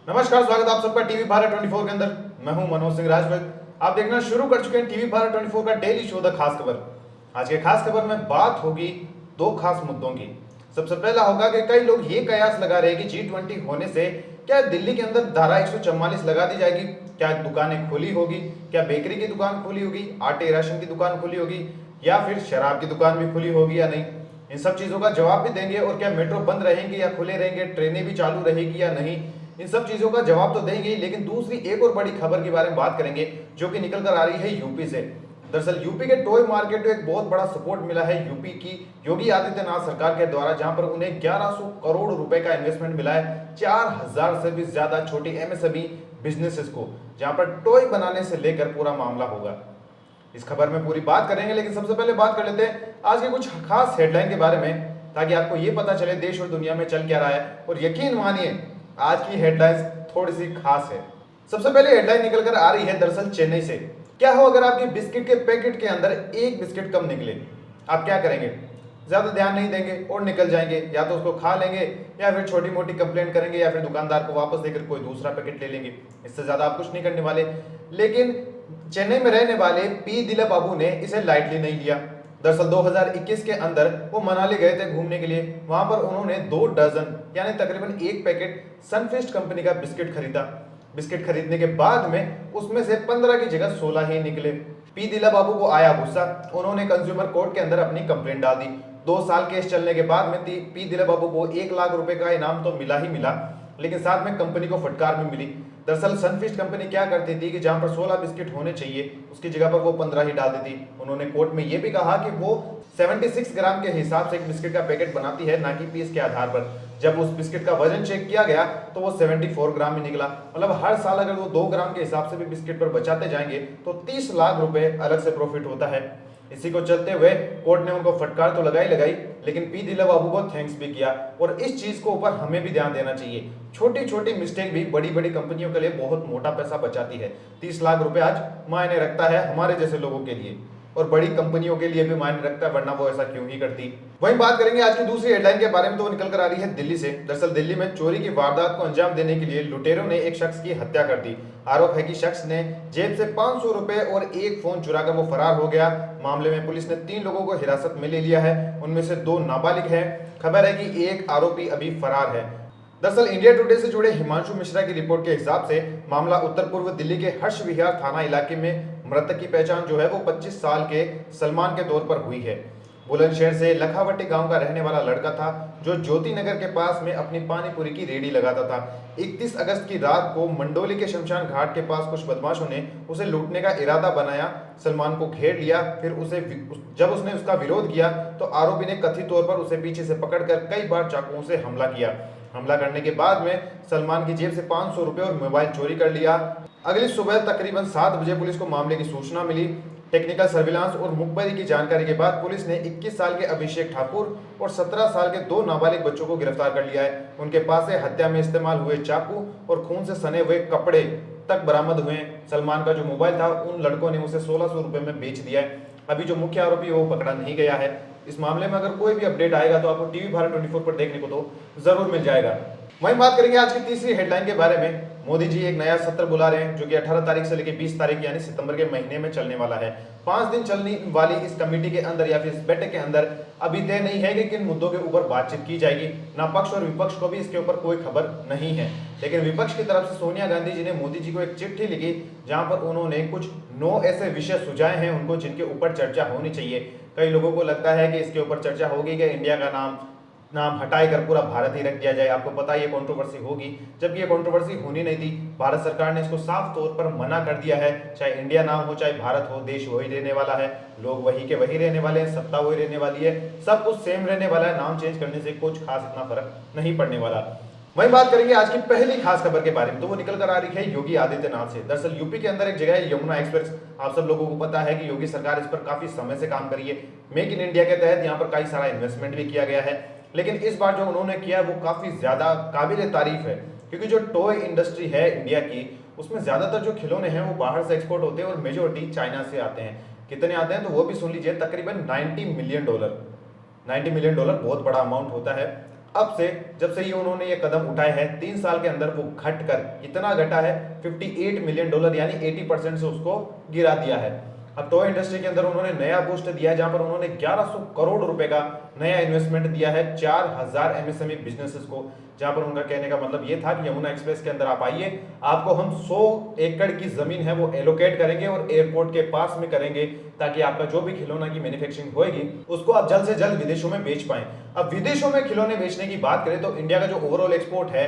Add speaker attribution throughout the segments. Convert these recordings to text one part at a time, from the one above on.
Speaker 1: नमस्कार, स्वागत है आप सबका टीवी भारत 24 के अंदर। मैं हूं मनोज सिंह राजपूत। आप देखना शुरू कर चुके हैं टीवी भारत 24 का डेली शो द खास खबर। आज के खास खबर में बात होगी दो खास मुद्दों की। सबसे पहला होगा कि कई लोग ये कयास लगा रहे हैं कि G20 होने से क्या दिल्ली के अंदर धारा 144 लगा दी जाएगी, क्या दुकानें खुली होगी, क्या बेकरी की दुकान खुली होगी, आटे राशन की दुकान खुली होगी, या फिर शराब की दुकान भी खुली होगी या नहीं। इन सब चीजों का जवाब भी देंगे। और क्या मेट्रो बंद रहेंगे या खुले रहेंगे, ट्रेनें भी चालू रहेगी या नहीं, इन सब चीजों का जवाब तो देंगे। लेकिन दूसरी एक और बड़ी खबर के बारे में बात करेंगे जो कि निकल कर आ रही है यूपी से। दरअसल यूपी के टॉय मार्केट को एक बहुत बड़ा सपोर्ट मिला है यूपी की योगी आदित्यनाथ सरकार के द्वारा, जहां पर उन्हें 1100 करोड़ रुपए का इन्वेस्टमेंट मिला है 4000 से भी ज्यादा छोटी एमएसएमई बिजनेसेस को, जहां पर टॉय बनाने से लेकर पूरा मामला होगा। इस खबर में पूरी बात करेंगे, लेकिन सबसे पहले बात कर लेते हैं आज के कुछ खास हेडलाइन के बारे में, ताकि आपको ये पता चले देश और दुनिया में चल क्या रहा है। और यकीन मानिए आज की हेडलाइंस थोड़ी सी खास है। सबसे पहले हेडलाइन निकल कर आ रही है दरअसल चेन्नई से। क्या हो अगर आपके बिस्किट के पैकेट के अंदर एक बिस्किट कम निकले, आप क्या करेंगे? ज्यादा ध्यान नहीं देंगे और निकल जाएंगे, या तो उसको खा लेंगे या फिर छोटी मोटी कंप्लेंट करेंगे या फिर दुकानदार को वापस देकर कोई दूसरा पैकेट ले लेंगे। इससे ज्यादा आप कुछ नहीं करने वाले। लेकिन चेन्नई में रहने वाले पी दिला बाबू ने इसे लाइटली नहीं लिया। दरअसल 2021 के अंदर वो मनाली गए थे घूमने के लिए। वहां पर उन्होंने 2 दर्जन यानी तकरीबन एक पैकेट सनफिस्ट कंपनी का बिस्किट खरीदा। बिस्किट खरीदने के बाद में उसमें से 15 की जगह 16 ही निकले। पी दिला बाबू को आया गुस्सा। उन्होंने कंज्यूमर कोर्ट के अंदर अपनी कंप्लेंट डाल दी। 2 साल केस चलने के बाद में पी दिला बाबू को 1 लाख रुपए का इनाम तो मिला ही मिला, लेकिन साथ में कंपनी को फटकार भी मिली। दरअसल सनफिस्ट कंपनी क्या करती थी कि जहां पर 16 बिस्किट होने चाहिए उसकी जगह पर वो 15 ही डाल देती। उन्होंने कोर्ट में ये भी कहा कि वो 76 ग्राम के हिसाब से एक बिस्किट का पैकेट बनाती है, ना कि पीस के आधार पर। जब उस बिस्किट का वजन चेक किया गया तो वो 74 ग्राम ही निकला। मतलब हर साल अगर वो 2 ग्राम के हिसाब से भी बिस्किट पर बचाते जाएंगे तो 30 लाख रुपए अलग से प्रॉफिट होता है। इसी को चलते हुए कोर्ट ने उनको फटकार तो लगाई, लेकिन पी दिला बाबू को थैंक्स भी किया। और इस चीज को ऊपर हमें भी ध्यान देना चाहिए। छोटी छोटी मिस्टेक भी बड़ी बड़ी कंपनियों के लिए बहुत मोटा पैसा बचाती है। 30 लाख रुपए आज मायने रखता है हमारे जैसे लोगों के लिए, और बड़ी कंपनियों के लिए भी मायने रखता है, वरना वो ऐसा क्यों ही करती। वहीं बात करेंगे आज की दूसरी हेडलाइन के बारे में, तो वो निकल कर आ रही है दिल्ली से। दरअसल दिल्ली में चोरी की वारदात को अंजाम देने के लिए लुटेरों ने एक शख्स की हत्या कर दी। आरोप है कि शख्स ने जेब से 500 रुपए और एक फोन चुराकर वो फरार हो गया। मामले में पुलिस ने 3 लोगों को हिरासत में ले लिया है, उनमें से 2 नाबालिग हैं। खबर है कि एक आरोपी अभी फरार है। दरअसल इंडिया टुडे से जुड़े हिमांशु मिश्रा की रिपोर्ट के हिसाब से मामला उत्तर पूर्व दिल्ली के हर्ष विहार थाना इलाके में। मृतक की पहचान जो है वो 25 साल के सलमान के तौर पर हुई है। बुलंदशहर से लखावटी गांव का रहने वाला लड़का था, जो ज्योति नगर के पास में अपनी पानीपुरी की रेडी लगाता था। 31 अगस्त की रात को मंडोली के शमशान घाट के पास कुछ बदमाशों ने उसे लूटने का इरादा बनाया। सलमान को घेर लिया, फिर जब उसने उसका विरोध किया तो आरोपी ने कथित तौर पर उसे पीछे से पकड़कर कई बार चाकुओं से हमला किया। हमला करने के बाद में सलमान की जेब से 500 रुपए और मोबाइल चोरी कर लिया। अगली सुबह तकरीबन 7 बजे पुलिस को मामले की सूचना मिली। टेक्निकल सर्विलांस और मुखबरी की जानकारी के बाद पुलिस ने 21 साल के अभिषेक ठाकुर और 17 साल के 2 नाबालिग बच्चों को गिरफ्तार कर लिया है। उनके पास से हत्या में इस्तेमाल हुए चाकू और खून से सने हुए कपड़े तक बरामद हुए। सलमान का जो मोबाइल था उन लड़कों ने उसे 1600 रुपए में बेच दिया है। अभी जो मुख्य आरोपी है वो पकड़ा नहीं गया है। इस मामले में अगर कोई भी अपडेट आएगा तो आपको टीवी भारत 24 पर देखने को तो जरूर मिल जाएगा। वहीं बात करेंगे आज की तीसरी हेडलाइन के बारे में। मोदी जी एक नया सत्र बुला रहे हैं, जो कि 18 तारीख से लेकर 20 तारीख यानी सितंबर के महीने में चलने वाला है। 5 दिन चलने वाली इस कमेटी के अंदर या फिर इस बैठक के अंदर अभी तय नहीं है कि किन मुद्दों के ऊपर बातचीत की जाएगी। ना पक्ष और विपक्ष को भी इसके ऊपर कोई खबर नहीं है। लेकिन विपक्ष की तरफ से सोनिया गांधी जी ने मोदी जी को एक चिट्ठी लिखी, जहां पर उन्होंने कुछ 9 ऐसे विषय सुझाए हैं उनको, जिनके ऊपर चर्चा होनी चाहिए। कई लोगों को लगता है कि इसके ऊपर चर्चा होगी कि इंडिया का नाम हटाकर पूरा भारत ही रख दिया जाए। आपको पता है ये कंट्रोवर्सी होगी, जबकि ये कंट्रोवर्सी होनी नहीं थी। भारत सरकार ने इसको साफ तौर पर मना कर दिया है। चाहे इंडिया नाम हो चाहे भारत हो, देश वही रहने वाला है, लोग वही के वही रहने वाले हैं, सत्ता वही रहने वाली है, सब कुछ सेम रहने वाला है। नाम चेंज करने से कुछ खास इतना फर्क नहीं पड़ने वाला। वहीं बात करेंगे आज की पहली खास खबर के बारे में, तो वो निकल कर आ रही है योगी आदित्यनाथ से। दरअसल यूपी के अंदर एक जगह है यमुना एक्सप्रेस। आप सब लोगों को पता है कि योगी सरकार इस पर काफी समय से काम करी है। मेक इन इंडिया के तहत यहाँ पर कई सारा इन्वेस्टमेंट भी किया गया है। लेकिन इस बार जो उन्होंने किया वो काफी ज्यादा काबिल तारीफ है, क्योंकि जो टॉय इंडस्ट्री है इंडिया की, उसमें ज्यादातर जो खिलौने हैं वो बाहर से एक्सपोर्ट होते हैं और मेजोरिटी चाइना से आते हैं। कितने आते हैं तो वो भी सुन लीजिए, तकरीबन $90 मिलियन। $90 मिलियन बहुत बड़ा अमाउंट होता है। अब से जब से ये उन्होंने ये कदम उठाए हैं 3 साल के अंदर वो घट कर इतना घटा है $58 मिलियन यानी 80% से उसको गिरा दिया है। अब टॉय इंडस्ट्री के अंदर उन्होंने नया बूस्ट दिया है जहां पर उन्होंने 1100 करोड़ रुपए का नया इन्वेस्टमेंट दिया है 4000 एमएसएमई बिजनेसेस को, जहां पर उनका कहने का मतलब ये था कि यमुना एक्सप्रेस के अंदर आप आइए, आपको हम 100 एकड़ की जमीन है वो एलोकेट करेंगे और एयरपोर्ट के पास में करेंगे ताकि आपका जो भी खिलौना की मैन्युफैक्चरिंग होगी उसको आप जल्द से जल्द विदेशों में बेच पाए। अब विदेशों में खिलौने बेचने की बात करें तो इंडिया का जो ओवरऑल एक्सपोर्ट है,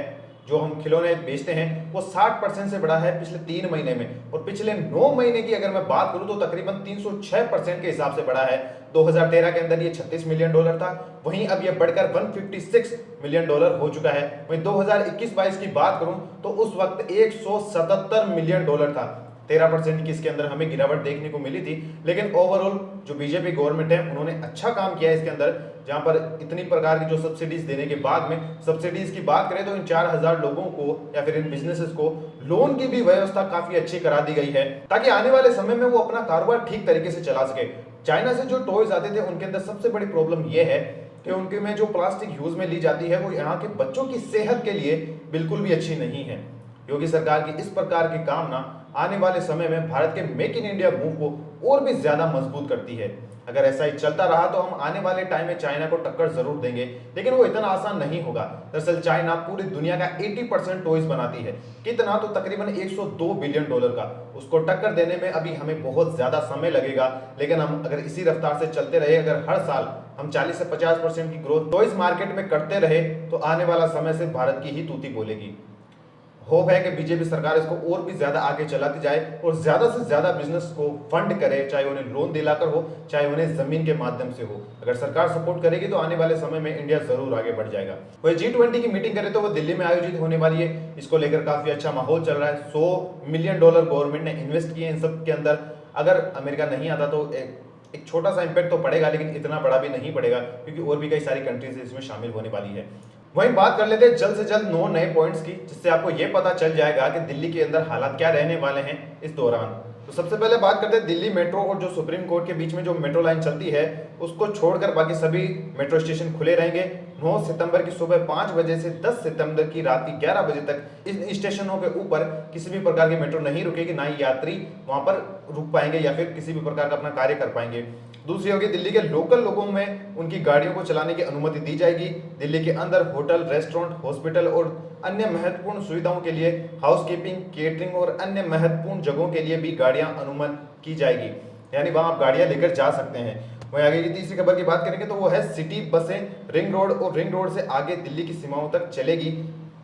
Speaker 1: जो हम खिलौने बेचते हैं, वो 60% से बढ़ा है पिछले 3 महीने में, और पिछले 9 महीने की अगर मैं बात करूं तो तकरीबन 306% के हिसाब से बढ़ा है। 2013 के अंदर ये $36 मिलियन था, वहीं अब ये बढ़कर $156 मिलियन हो चुका है। वहीं 2021-22 की बात करूं तो उस वक्त $177 मिलियन था। 13% की इसके अंदर हमें गिरावट देखने को मिली थी, लेकिन ओवरऑल जो बीजेपी गवर्नमेंट है उन्होंने अच्छा काम किया है इसके अंदर, जहां पर इतनी प्रकार की जो सब्सिडीज देने के बाद में, सब्सिडीज की बात करें तो इन 4000 लोगों को या फिर इन बिजनेसेस को लोन की भी व्यवस्था काफी अच्छी करा दी गई है ताकि आने वाले समय में वो अपना कारोबार ठीक तरीके से चला सके। चाइना से जो टॉयज आते थे उनके अंदर सबसे बड़ी प्रॉब्लम यह है कि उनके में जो प्लास्टिक यूज में ली जाती है वो यहाँ के बच्चों की सेहत के लिए बिल्कुल भी अच्छी नहीं है। योगी सरकार की इस प्रकार की काम ना आने वाले समय में भारत के मेक इन इंडिया मूव को और भी ज्यादा मजबूत करती है। अगर ऐसा ही चलता रहा तो हम आने वाले टाइम में चाइना को टक्कर जरूर देंगे, लेकिन वो इतना आसान नहीं होगा। दरअसल चाइना पूरी दुनिया का 80% टॉयज बनाती है, कितना तो तकरीबन $102 बिलियन का। उसको टक्कर देने में अभी हमें बहुत ज्यादा समय लगेगा, लेकिन हम अगर इसी रफ्तार से चलते रहे, अगर हर साल हम 40 से 50% की ग्रोथ टॉयज मार्केट में करते रहे तो आने वाला समय से भारत की ही तूती बोलेगी। होप है कि बीजेपी सरकार इसको और भी ज्यादा आगे चलाती जाए और ज्यादा से ज्यादा बिजनेस को फंड करे, चाहे उन्हें लोन दिलाकर हो चाहे उन्हें जमीन के माध्यम से हो। अगर सरकार सपोर्ट करेगी तो आने वाले समय में इंडिया जरूर आगे बढ़ जाएगा। वही G20 की मीटिंग करें तो वो दिल्ली में आयोजित होने वाली है, इसको लेकर काफी अच्छा माहौल चल रहा है। $100 मिलियन गवर्नमेंट ने इन्वेस्ट किए इन सब के अंदर। अगर अमेरिका नहीं आता तो एक छोटा सा इंपैक्ट तो पड़ेगा, लेकिन इतना बड़ा भी नहीं पड़ेगा क्योंकि और भी कई सारी कंट्रीज इसमें शामिल होने वाली है। वहीं बात कर लेते हैं जल्द से जल्द 9 नए पॉइंट्स की, जिससे आपको यह पता चल जाएगा कि दिल्ली के अंदर हालात क्या रहने वाले हैं इस दौरान। तो सबसे पहले बात करते हैं दिल्ली मेट्रो और जो सुप्रीम कोर्ट के बीच में जो मेट्रो लाइन चलती है उसको छोड़कर बाकी सभी मेट्रो स्टेशन खुले रहेंगे। 9 सितंबर की सुबह 5 बजे से 10 सितंबर की रात की 11 बजे तक इन स्टेशनों के ऊपर किसी भी प्रकार की मेट्रो नहीं रुकेगी, ना ही यात्री वहां पर रुक पाएंगे या फिर किसी भी प्रकार का अपना कार्य कर पाएंगे। दूसरी होगी दिल्ली के लोकल लोगों में उनकी गाड़ियों को चलाने की अनुमति दी जाएगी। दिल्ली के अंदर होटल, रेस्टोरेंट, हॉस्पिटल और अन्य महत्वपूर्ण सुविधाओं के लिए हाउसकीपिंग, केटरिंग और अन्य महत्वपूर्ण जगहों के लिए भी गाड़ियां अनुमति की जाएगी, यानी वहां आप गाड़ियां लेकर जा सकते हैं। वहीं आगे की तीसरी खबर की बात करेंगे तो वो है सिटी बसें रिंग रोड और रिंग रोड से आगे दिल्ली की सीमाओं तक चलेगी।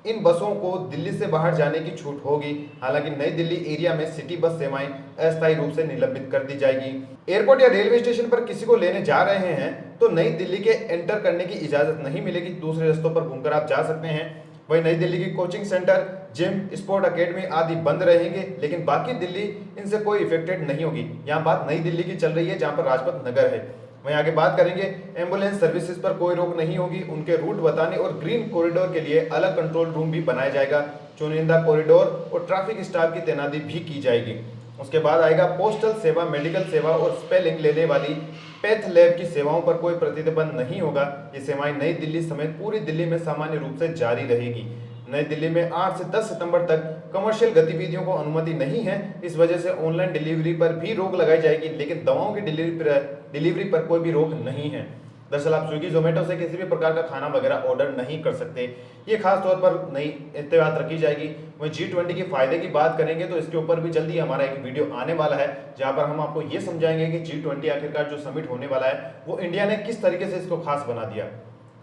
Speaker 1: इन बसों को दिल्ली से बाहर जाने की छूट होगी। हालांकि नई दिल्ली एरिया में सिटी बस सेवाएं अस्थायी रूप से निलंबित कर दी जाएगी। एयरपोर्ट या रेलवे स्टेशन पर किसी को लेने जा रहे हैं तो नई दिल्ली के एंटर करने की इजाजत नहीं मिलेगी, दूसरे रास्तों पर घूमकर आप जा सकते हैं। वहीं नई दिल्ली की coaching centre, gym, sport academy आदि बंद रहेंगे, लेकिन बाकी दिल्ली इनसे कोई इफेक्टेड नहीं होगी। यहाँ बात नई दिल्ली की चल रही है जहाँ पर राजपथ नगर है। वहीं आगे बात करेंगे एम्बुलेंस सर्विसेज पर कोई रोक नहीं होगी। उनके रूट बताने और ग्रीन कॉरिडोर के लिए अलग कंट्रोल रूम भी बनाया जाएगा। चुनिंदा कॉरिडोर और ट्रैफिक स्टाफ की तैनाती भी की जाएगी। उसके बाद आएगा पोस्टल सेवा, मेडिकल सेवा और स्पेलिंग लेने वाली पैथ लैब की सेवाओं पर कोई प्रतिबंध नहीं होगा। ये सेवाएं नई दिल्ली समेत पूरी दिल्ली में सामान्य रूप से जारी रहेगी। नई दिल्ली में 8 से 10 सितंबर तक कमर्शियल गतिविधियों को अनुमति नहीं है, इस वजह से ऑनलाइन डिलीवरी पर भी रोक लगाई जाएगी, लेकिन दवाओं की डिलीवरी पर कोई भी रोक नहीं है। दरअसल आप स्विगी जोमेटो से किसी भी प्रकार का खाना वगैरह ऑर्डर नहीं कर सकते, ये खास तौर पर नई एहतियात रखी जाएगी। वहीं G20 के फायदे की बात करेंगे तो इसके ऊपर भी जल्दी हमारा एक वीडियो आने वाला है, जहां पर हम आपको ये समझाएंगे कि G20 आखिरकार जो समिट होने वाला है वो इंडिया ने किस तरीके से इसको खास बना दिया।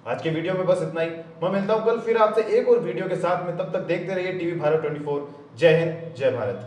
Speaker 1: आज के वीडियो में बस इतना ही। मैं मिलता हूं कल फिर आपसे एक और वीडियो के साथ में, तब तक देखते रहिए टीवी भारत 24। जय हिंद, जय भारत।